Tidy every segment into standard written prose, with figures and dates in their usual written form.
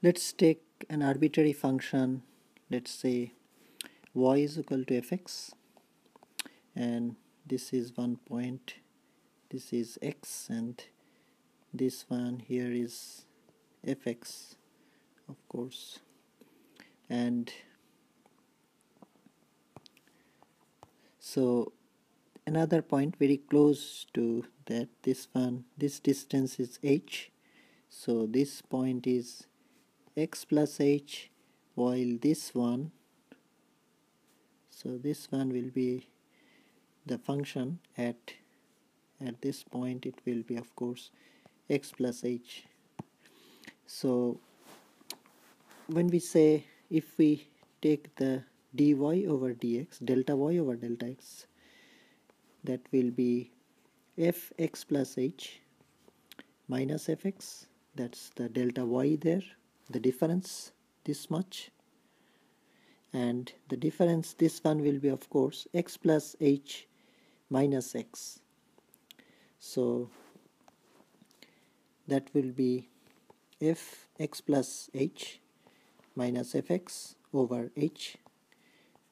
Let's take an arbitrary function. Let's say y is equal to fx, and this is one point, this is x, and this one here is fx, of course. And so another point very close to that, this one, this distance is h, so this point is x plus h, while this one, so this one will be the function at this point, it will be of course x plus h. So when we say, if we take the dy over dx, delta y over delta x, that will be fx plus h minus fx, that's the delta y there, the difference this much, and the difference, this one will be of course x plus h minus x, so that will be fx plus h minus fx over h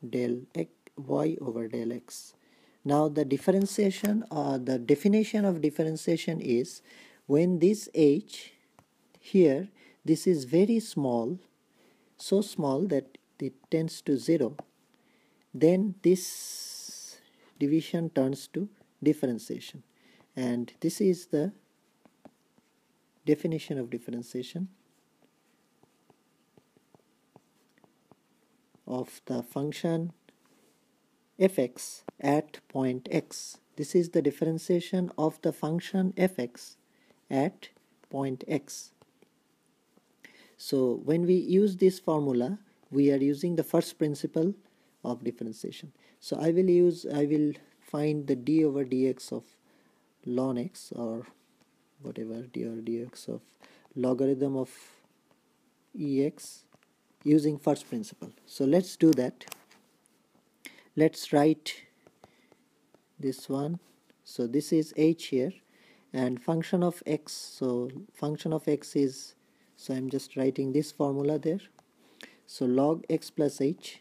del x, y over del x. Now the differentiation, the definition of differentiation is when this h here, this is very small, so small that it tends to 0, then this division turns to differentiation, and this is the definition of differentiation of the function fx at point x. This is the differentiation of the function fx at point x. So when we use this formula, we are using the first principle of differentiation. So I will find the d over dx of ln x, or whatever, d over dx of logarithm of ex using first principle. So let's do that. Let's write this one. So this is h here, and function of x, so function of x is, so I'm just writing this formula there. So log x plus h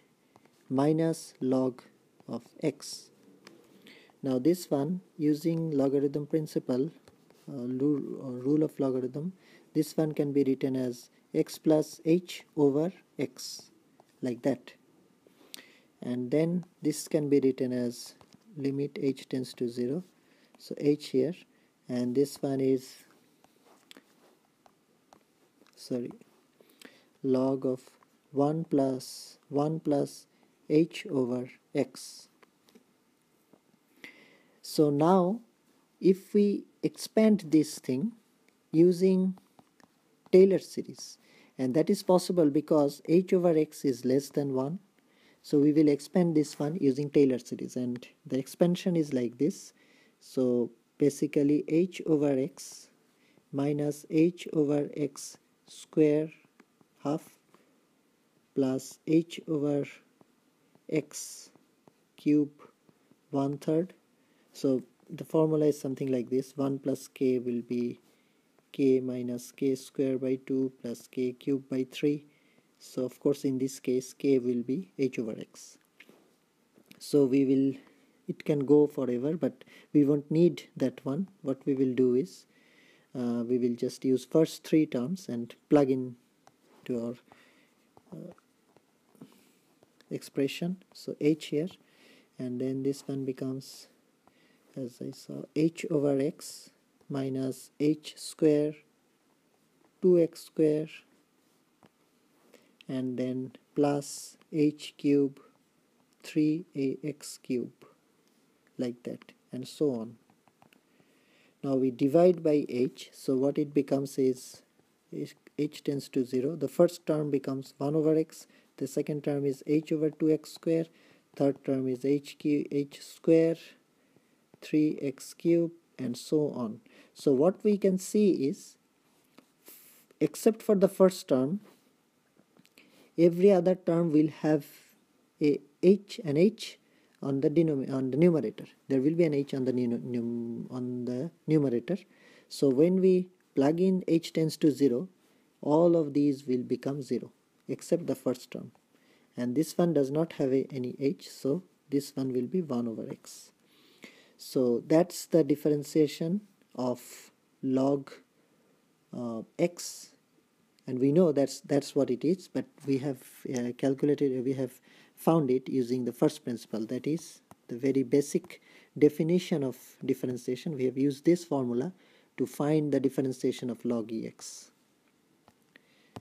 minus log of x. Now this one, using logarithm principle, rule of logarithm, this one can be written as x plus h over x, like that. And then this can be written as limit h tends to 0, so h here, and this one is, sorry, log of 1 plus h over x. So now if we expand this thing using Taylor series, and that is possible because h over x is less than 1, so we will expand this one using Taylor series, and the expansion is like this. So basically h over x minus h over x square half plus h over x cube 1/3. So the formula is something like this: 1 plus k will be k minus k square by 2 plus k cube by 3. So of course in this case k will be h over x. So we will, it can go forever, but we won't need that one. What we will do is we will just use first three terms and plug in to our expression. So h here, and then this one becomes, as I saw, h over x minus h square 2x square, and then plus h cube 3ax cube, like that, and so on. Now we divide by h, so what it becomes is h tends to 0. The first term becomes 1 over x, the second term is h over 2x square, third term is h square 3x cube, and so on. So what we can see is, except for the first term, every other term will have an h on the numerator. There will be an h on the numerator. So when we plug in h tends to 0, all of these will become 0 except the first term, and this one does not have any h, so this one will be 1 over x. So that's the differentiation of log x, and we know that's what it is, but we have we have found it using the first principle, that is the very basic definition of differentiation. We have used this formula to find the differentiation of log ex.